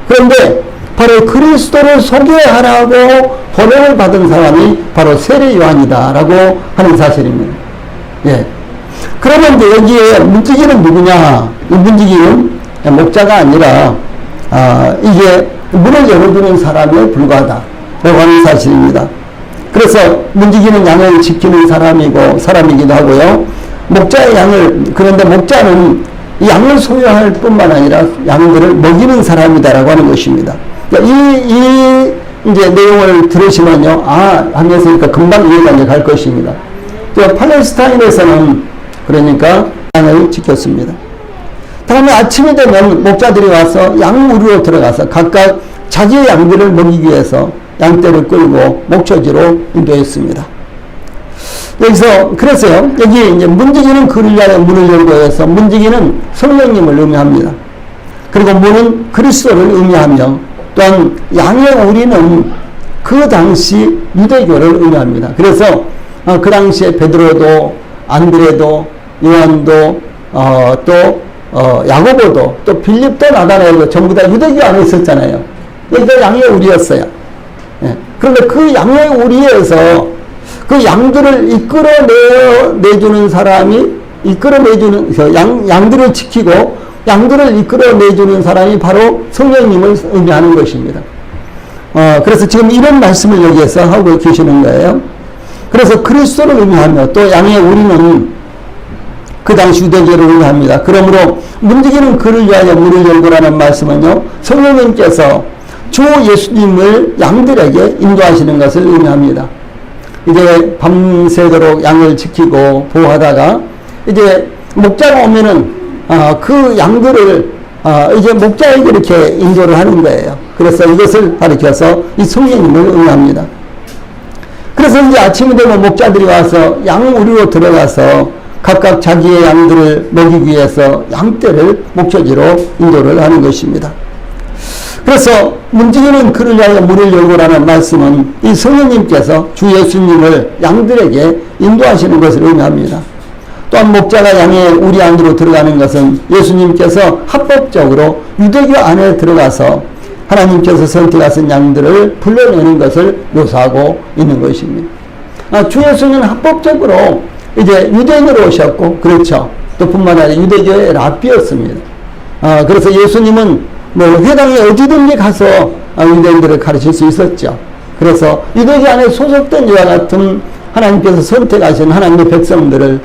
그런데 바로 그리스도를 소개하라고 보냄을 받은 사람이 바로 세례 요한이다라고 하는 사실입니다. 예. 그러면 이제 여기에 문지기는 누구냐? 이 문지기는 목자가 아니라 이게 문을 열어주는 사람에 불과하다라고 하는 사실입니다. 그래서 문지기는 양을 지키는 사람이기도 하고요. 목자의 양을, 그런데 목자는 이 양을 소유할 뿐만 아니라 양들을 먹이는 사람이다라고 하는 것입니다. 이 이제 내용을 들으시면요, 하면서 그러니까 금방 이해가 갈 것입니다. 팔레스타인에서는 그러니까 양을 지켰습니다. 다음에 아침이 되면 목자들이 와서 양우리로 들어가서 각각 자기의 양들을 먹이기 위해서 양떼를 끌고 목초지로 인도했습니다. 그래서요, 여기 이제 문지기는 그를 위하여 문을 열고 해서 문지기는 성령님을 의미합니다. 그리고 문은 그리스도를 의미하며 또한 양의 우리는 그 당시 유대교를 의미합니다. 그래서 그 당시에 베드로도 안드레도 요한도 야고보도 또 빌립도 나다나엘도 전부 다 유대교 안에 있었잖아요. 여기가 양의 우리였어요. 예. 그런데 그 양의 우리에서 그 양들을 이끌어내주는 사람이 양들을 지키고 양들을 이끌어내주는 사람이 바로 성령님을 의미하는 것입니다. 그래서 지금 이런 말씀을 여기에서 하고 계시는 거예요. 그래서 그리스도를 의미하며 또 양의 우리는 그 당시 유대교를 의미합니다. 그러므로 문지기는 그를 위하여 문을 열고라는 말씀은요, 성령님께서 주 예수님을 양들에게 인도하시는 것을 의미합니다. 이제 밤새도록 양을 지키고 보호하다가 이제 목자가 오면은 그 양들을 이제 목자에게 이렇게 인도를 하는 거예요. 그래서 이것을 가리켜서 이 성령님을 의미합니다. 그래서 이제 아침이 되면 목자들이 와서 양우리로 들어가서 각각 자기의 양들을 먹이기 위해서 양떼를 목젖이로 인도를 하는 것입니다. 그래서 문지기는 그를 위하여 문을 열고라는 말씀은 이 성령님께서 주 예수님을 양들에게 인도하시는 것을 의미합니다. 또한 목자가 양의 우리 안으로 들어가는 것은 예수님께서 합법적으로 유대교 안에 들어가서 하나님께서 선택하신 양들을 불러내는 것을 묘사하고 있는 것입니다. 주 예수님은 합법적으로 이제 유대인으로 오셨고, 그렇죠. 또 뿐만 아니라 유대교의 랍비였습니다. 그래서 예수님은 뭐 회당에 어디든지 가서 유대인들을 가르칠 수 있었죠. 그래서 유대교 안에 소속된 이와 같은 하나님께서 선택하신 하나님의 백성들을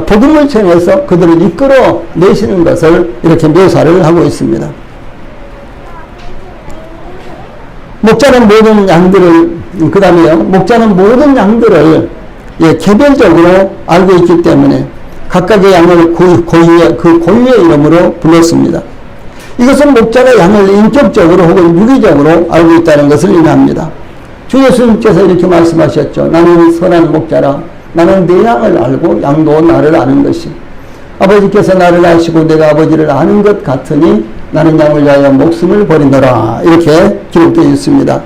복음을 전해서 그들을 이끌어 내시는 것을 이렇게 묘사를 하고 있습니다. 목자는 모든 양들을, 그 다음에요, 목자는 모든 양들을 개별적으로 알고 있기 때문에 각각의 양을 그 고유의 이름으로 불렀습니다. 이것은 목자가 양을 인격적으로 혹은 유기적으로 알고 있다는 것을 의미합니다. 주 예수님께서 이렇게 말씀하셨죠. 나는 선한 목자라. 나는 내 양을 알고 양도 나를 아는 것이. 아버지께서 나를 아시고 내가 아버지를 아는 것 같으니 나는 양을 위하여 목숨을 버리노라. 이렇게 기록되어 있습니다.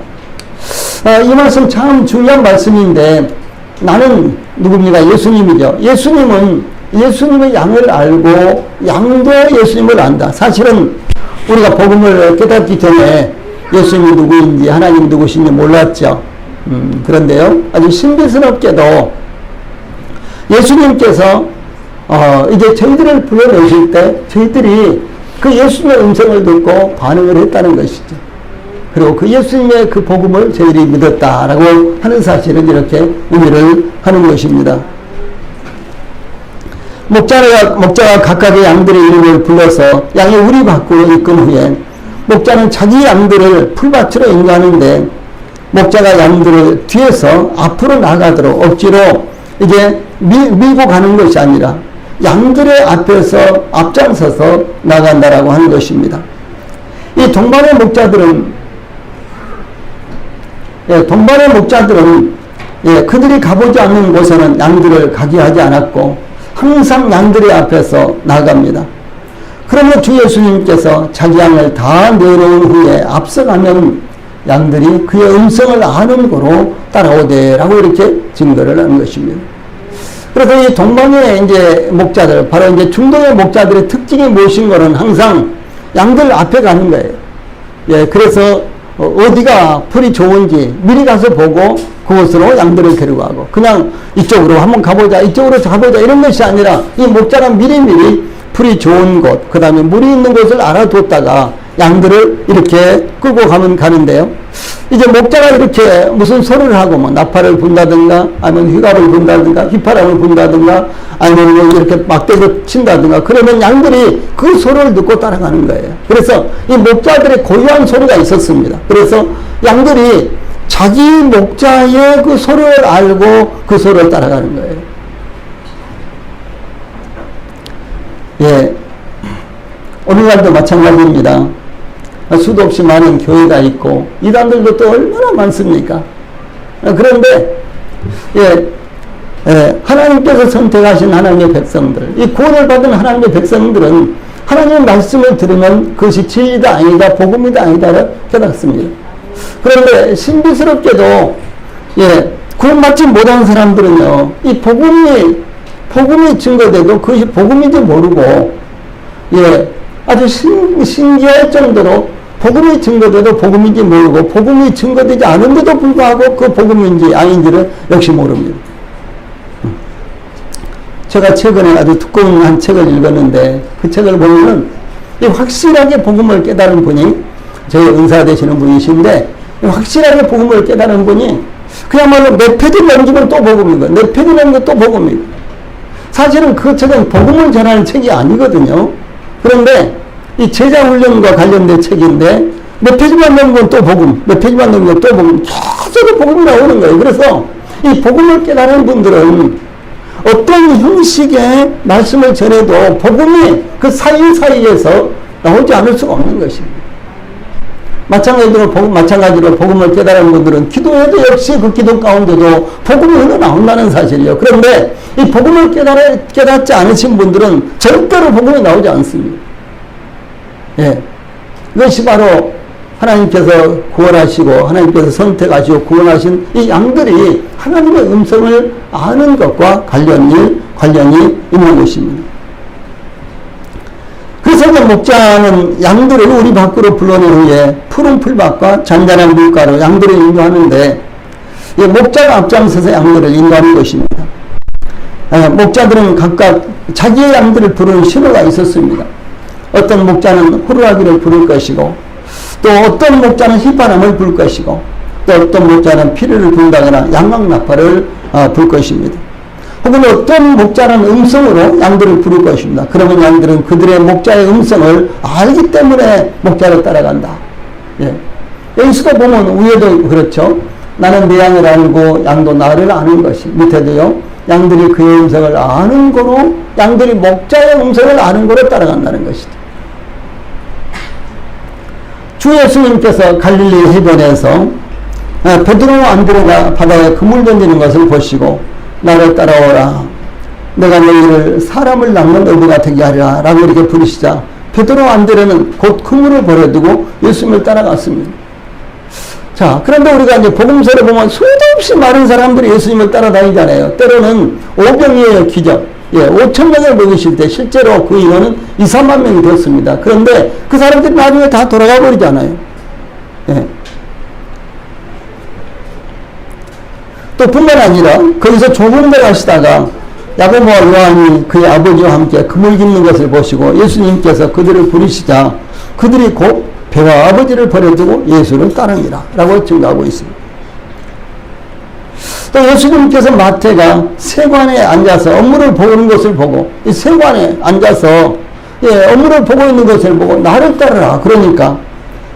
이 말씀 참 중요한 말씀인데, 나는 누굽니까? 예수님이죠. 예수님은 예수님의 양을 알고 양도 예수님을 안다. 사실은 우리가 복음을 깨닫기 전에 예수님이 누구인지 하나님이 누구신지 몰랐죠. 그런데요, 아주 신비스럽게도 예수님께서 이제 저희들을 불러내실 때 저희들이 그 예수님의 음성을 듣고 반응을 했다는 것이죠. 그리고 그 예수님의 그 복음을 저희들이 믿었다라고 하는 사실은 이렇게 의미를 하는 것입니다. 목자가 각각의 양들의 이름을 불러서 양의 우리 밖으로 이끈 후에 목자는 자기 양들을 풀밭으로 인도하는데, 목자가 양들을 뒤에서 앞으로 나가도록 억지로 이제 밀고 가는 것이 아니라 양들의 앞에서 앞장서서 나간다라고 하는 것입니다. 이 동반의 목자들은 그들이 가보지 않는 곳에는 양들을 가게 하지 않았고 항상 양들의 앞에서 나갑니다. 그러면 주 예수님께서 자기 양을 다 내놓은 후에 앞서가면 양들이 그의 음성을 아는 거로 따라오되라고 이렇게 증거를 하는 것입니다. 그래서 이 동방의 이제 목자들, 바로 이제 중동의 목자들의 특징이 무엇인 거는 항상 양들 앞에 가는 거예요. 그래서 어디가 풀이 좋은지 미리 가서 보고 그곳으로 양들을 데려가고, 그냥 이쪽으로 한번 가보자, 이쪽으로 가보자 이런 것이 아니라 이 목자는 미리미리 풀이 좋은 곳, 그 다음에 물이 있는 곳을 알아뒀다가 양들을 이렇게 끌고 가면 가는데요. 이제 목자가 이렇게 무슨 소리를 하고 뭐 나팔을 분다든가 아니면 휘가를 분다든가 휘파람을 분다든가 아니면 뭐 이렇게 막대를 친다든가 그러면 양들이 그 소리를 듣고 따라가는 거예요. 그래서 이 목자들의 고유한 소리가 있었습니다. 그래서 양들이 자기 목자의 그 소리를 알고 그 소리를 따라가는 거예요. 오늘날도 마찬가지입니다. 수도 없이 많은 교회가 있고 이단들도 또 얼마나 많습니까? 그런데 하나님께서 선택하신 하나님의 백성들, 이 구원을 받은 하나님의 백성들은 하나님의 말씀을 들으면 그것이 진리다 아니다, 복음이다 아니다를 깨닫습니다. 그런데 신비스럽게도 구원받지 못한 사람들은요, 이 복음이 증거돼도 그것이 복음인지 모르고 아주 신기할 정도로 복음이 증거돼도 복음인지 모르고 복음이 증거되지 않은데도 불구하고 그 복음인지 아닌지를 역시 모릅니다. 제가 최근에 아주 두꺼운 한 책을 읽었는데 그 책을 보면은 이 확실하게 복음을 깨달은 분이 저희 은사 되시는 분이신데, 확실하게 복음을 깨달은 분이 그야말로 몇 페이지 넘기면 또 복음이고, 몇 페이지 넘기면 또 복음이고. 사실은 그 책은 복음을 전하는 책이 아니거든요. 그런데 이 제자훈련과 관련된 책인데, 몇 페이지만 넘기면 또 복음, 몇 페이지만 넘기면 또 복음, 계속 복음이 나오는 거예요. 그래서 이 복음을 깨달은 분들은 어떤 형식의 말씀을 전해도 복음이 그 사이사이에서 나오지 않을 수가 없는 것입니다. 마찬가지로 복음을 깨달은 분들은 기도해도 역시 그 기도 가운데도 복음이 흘러나온다는 사실이요. 그런데 이 복음을 깨닫지 않으신 분들은 절대로 복음이 나오지 않습니다. 예. 이것이 바로 하나님께서 구원하시고 하나님께서 선택하시고 구원하신 이 양들이 하나님의 음성을 아는 것과 관련이 있는 것입니다. 그래서 목자는 양들을 우리 밖으로 불러낸 후에 푸른 풀밭과 잔잔한 물가로 양들을 인도하는데, 목자가 앞장서서 양들을 인도하는 것입니다. 목자들은 각각 자기의 양들을 부르는 신호가 있었습니다. 어떤 목자는 호루라기를 부를 것이고, 또 어떤 목자는 휘파람을 불 것이고, 또 어떤 목자는 피리를 분다거나 양악나팔을 불 것입니다. 혹은 어떤 목자는 음성으로 양들을 부를 것입니다. 그러면 양들은 그들의 목자의 음성을 알기 때문에 목자를 따라간다. 예. 여기서도 보면 위에도 그렇죠. 나는 내 양을 알고 양도 나를 아는 것이. 밑에도요. 양들이 그의 음성을 아는 거로, 양들이 목자의 음성을 아는 거로 따라간다는 것이죠. 주 예수님께서 갈릴리 해변에서 베드로와 안드레가 바다에 그물 던지는 것을 보시고 나를 따라오라, 내가 너희를 사람을 낚는 어부가 되게 하리라 라고 이렇게 부르시자 베드로와 안드레는 곧 그물을 버려두고 예수님을 따라갔습니다. 자, 그런데 우리가 이제 복음서를 보면 수도 없이 많은 사람들이 예수님을 따라다니잖아요. 때로는 오병이어의 기적, 5,000명을 먹이실 때 실제로 그 인원은 2, 3만 명이 됐습니다. 그런데 그 사람들이 나중에 다 돌아가 버리잖아요. 예. 또 뿐만 아니라 거기서 좁은 데 가시다가 야고보와 요한이 그의 아버지와 함께 그물 깁는 것을 보시고 예수님께서 그들을 부르시자 그들이 곧 배와 아버지를 버려두고 예수를 따르니라 라고 증거하고 있습니다. 또 예수님께서 마태가 세관에 앉아서 업무를 보는 것을 보고, 이 세관에 앉아서 업무를 보고 있는 것을 보고 나를 따르라 그러니까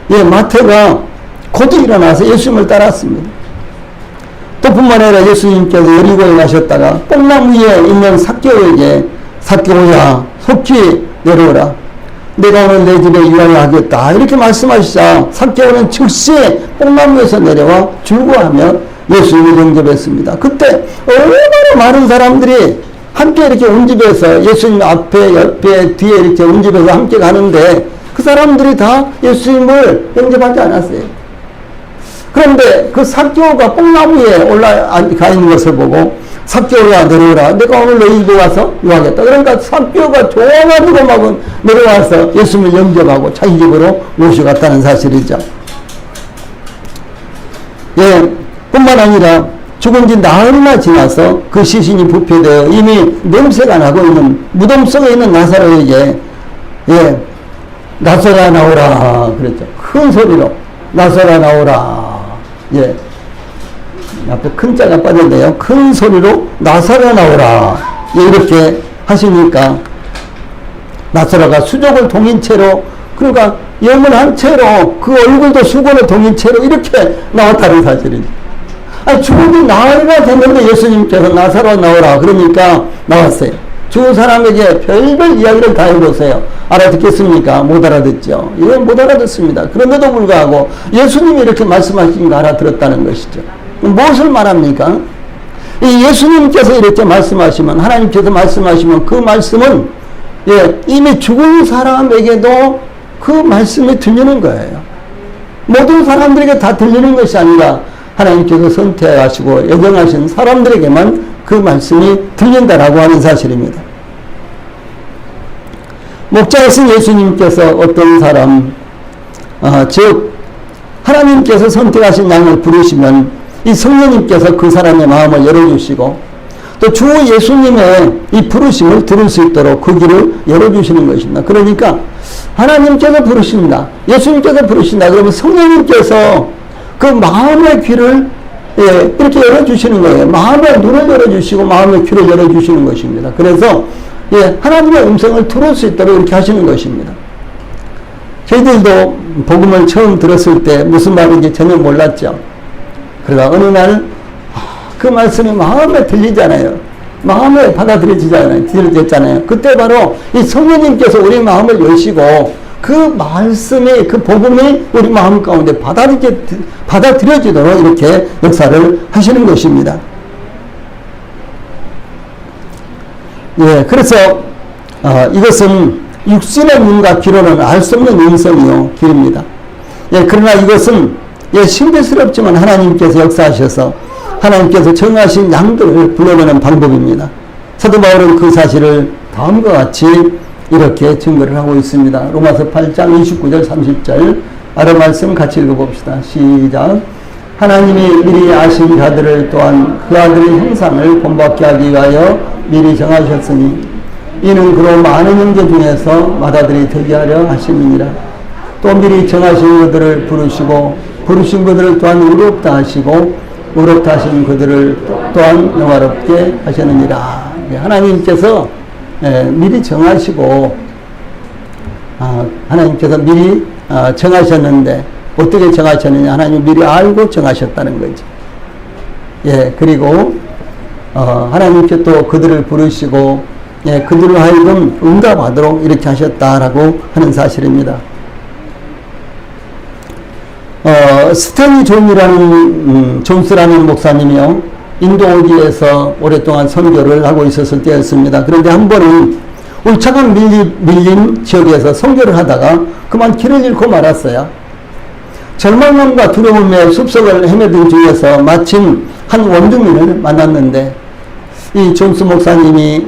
마태가 곧 일어나서 예수님을 따랐습니다. 또 뿐만 아니라 예수님께서 여리고에 가셨다가 뽕나무 위에 있는 삭개오에게 삭개오야 속히 내려오라, 내가 오늘 내 집에 일하려 하겠다 이렇게 말씀하시자 삭개오는 즉시 뽕나무에서 내려와 줄구하며 예수님을 영접했습니다. 그때 얼마나 많은 사람들이 함께 이렇게 운집해서 예수님 앞에 옆에 뒤에 이렇게 운집해서 함께 가는데 그 사람들이 다 예수님을 영접하지 않았어요. 그런데 그 삭개오가 뽕나무 위에 올라가 있는 것을 보고 삭개오야 내려오라, 내가 오늘 너희 집에 와서 요하겠다. 그러니까 삭개오가 좋아가지고 막 내려와서 예수님을 영접하고 자기 집으로 모셔갔다는 사실이죠. 뿐만 아니라 죽은 지 나흘이나 지나서 그 시신이 부패되어 이미 냄새가 나고 있는 무덤 속에 있는 나사로에게 나사로야 나오라 그랬죠. 큰 소리로 나사로야 나오라. 앞에 큰 자가 빠졌는데요. 큰 소리로 나사로야 나오라. 이렇게 하시니까 나사로가 수족을 동인 채로, 그러니까 영원한 채로 그 얼굴도 수건을 동인 채로 이렇게 나왔다는 사실이죠. 아니, 죽은 지 나흘이나 됐는데 예수님께서 나사로야 나오라 그러니까 나왔어요. 죽은 사람에게 별별 이야기를 다 해보세요. 알아듣겠습니까? 못 알아듣죠. 이건 못 알아듣습니다. 그런데도 불구하고 예수님이 이렇게 말씀하신 거 알아들었다는 것이죠. 무엇을 말합니까? 예수님께서 이렇게 말씀하시면, 하나님께서 말씀하시면 그 말씀은 이미 죽은 사람에게도 그 말씀이 들리는 거예요. 모든 사람들에게 다 들리는 것이 아니라 하나님께서 선택하시고 예정하신 사람들에게만 그 말씀이 들린다라고 하는 사실입니다. 목자이신 예수님께서 어떤 사람, 즉 하나님께서 선택하신 양을 부르시면 이 성령님께서 그 사람의 마음을 열어주시고, 또 또 주 예수님의 이 부르심을 들을 수 있도록 그 길을 열어주시는 것입니다. 그러니까 하나님께서 부르십니다. 예수님께서 부르신다. 그러면 성령님께서 그 마음의 귀를 이렇게 열어주시는 거예요. 마음의 눈을 열어주시고 마음의 귀를 열어주시는 것입니다. 그래서 하나님의 음성을 들을 수 있도록 이렇게 하시는 것입니다. 저희들도 복음을 처음 들었을 때 무슨 말인지 전혀 몰랐죠. 그러다 어느 날 그 말씀이 마음에 들리잖아요. 마음에 들어졌잖아요. 그때 바로 이 성령님께서 우리 마음을 여시고 그 말씀이, 그 복음이 우리 마음 가운데 받아들여지도록 이렇게 역사를 하시는 것입니다. 그래서 이것은 육신의 눈과 귀로는 알 수 없는 음성이요 길입니다. 그러나 이것은 신비스럽지만 하나님께서 역사하셔서 하나님께서 정하신 양들을 불러내는 방법입니다. 사도 바울은 그 사실을 다음과 같이 이렇게 증거를 하고 있습니다. 로마서 8장 29절 30절 아래 말씀 같이 읽어봅시다. 시작. 하나님이 미리 아신 자들을 또한 그 아들의 형상을 본받게 하기 위하여 미리 정하셨으니 이는 그로 많은 형제 중에서 맏아들이 되게 하려 하심이니라. 또 미리 정하신 그들을 부르시고 부르신 그들을 또한 의롭다 하시고 의롭다 하신 그들을 또한 영화롭게 하셨느니라. 하나님께서 미리 정하시고 하나님께서 미리 정하셨는데 어떻게 정하셨느냐. 하나님 미리 알고 정하셨다는 거죠. 그리고 하나님께 또 그들을 부르시고 그들을 하여금 응답하도록 이렇게 하셨다라고 하는 사실입니다. 스탠리 존스라는 목사님이요, 인도 어디에서 오랫동안 선교를 하고 있었을 때였습니다. 그런데 한 번은 울창한 밀림 지역에서 선교를 하다가 그만 길을 잃고 말았어요. 절망감과 두려움의 숲속을 헤매던 중에서 마침 한 원주민을 만났는데 이 존스 목사님이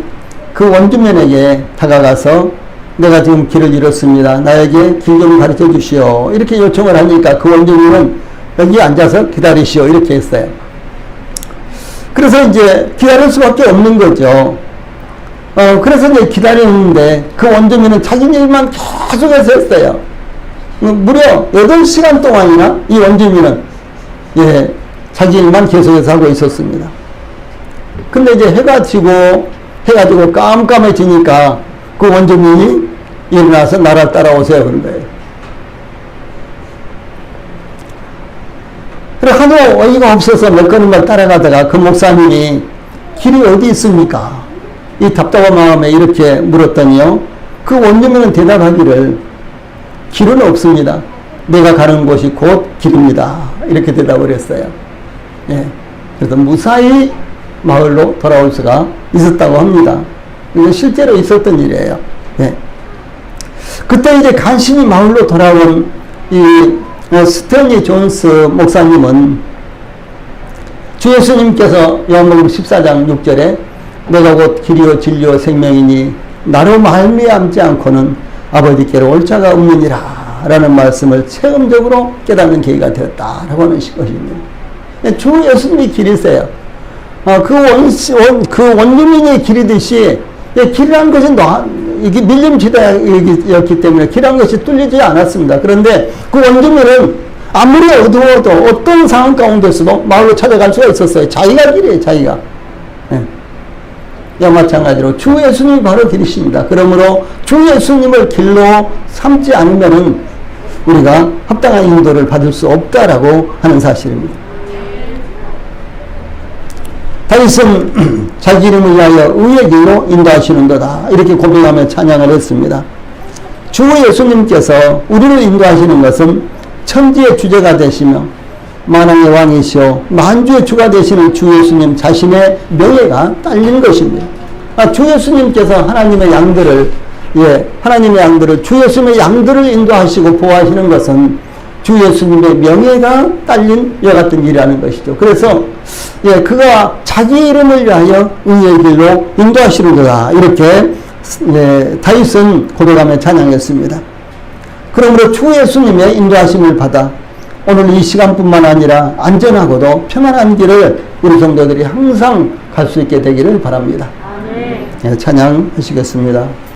그 원주민에게 다가가서 내가 지금 길을 잃었습니다. 나에게 길 좀 가르쳐 주시오. 이렇게 요청을 하니까 그 원주민은 여기 앉아서 기다리시오. 이렇게 했어요. 그래서 이제 기다릴 수밖에 없는 거죠. 그래서 이제 기다리는데 그 원주민은 자기 일만 계속해서 했어요. 무려 8시간 동안이나 이 원주민은 자기 일만 계속해서 하고 있었습니다. 근데 이제 해가 지고 해가지고 깜깜해지니까 그 원주민이 일어나서 나를 따라오세요. 그런 거예요. 그래, 하도 어이가 없어서 몇 걸음만 따라가다가 그 목사님이 길이 어디 있습니까? 이 답답한 마음에 이렇게 물었더니요. 그 원주민은 대답하기를 길은 없습니다. 내가 가는 곳이 곧 길입니다. 이렇게 대답을 했어요. 그래서 무사히 마을로 돌아올 수가 있었다고 합니다. 이건 실제로 있었던 일이에요. 그때 이제 간신히 마을로 돌아온 이 스탠리 존스 목사님은 주 예수님께서 요한복음 14장 6절에 내가 곧 길이요 진리요 생명이니 나로 말미암지 않고는 아버지께로 올 자가 없느니라 라는 말씀을 체험적으로 깨닫는 계기가 되었다라고 하는 것입니다. 주 예수님이 길이세요. 그 원주민이 길이듯이 길이라는 것은 이게 밀림지대였기 때문에 길이라는 것이 뚫리지 않았습니다. 그런데 그 원주민은 아무리 어두워도 어떤 상황 가운데서도 마을로 찾아갈 수가 있었어요. 자기가 길이에요, 자기가. 마찬가지로 주 예수님이 바로 길이십니다. 그러므로 주 예수님을 길로 삼지 않으면은 우리가 합당한 인도를 받을 수 없다라고 하는 사실입니다. 다윗은 자기 이름을 위하여 의의 길로 인도하시는도다 이렇게 고백하며 찬양을 했습니다. 주 예수님께서 우리를 인도하시는 것은 천지의 주제가 되시며 만왕의 왕이시오 만주의 주가 되시는 주 예수님 자신의 명예가 딸린 것입니다. 주 예수님께서 하나님의 양들을 주 예수님의 양들을 인도하시고 보호하시는 것은 주 예수님의 명예가 딸린 이와 같은 일이라는 것이죠. 그래서 그가 자기 이름을 위하여 의의 길로 인도하시는 거다 이렇게 다윗은 고백하며 찬양했습니다. 그러므로 주 예수님의 인도하심을 받아 오늘 이 시간뿐만 아니라 안전하고도 평안한 길을 우리 성도들이 항상 갈 수 있게 되기를 바랍니다. 아멘. 예, 찬양하시겠습니다.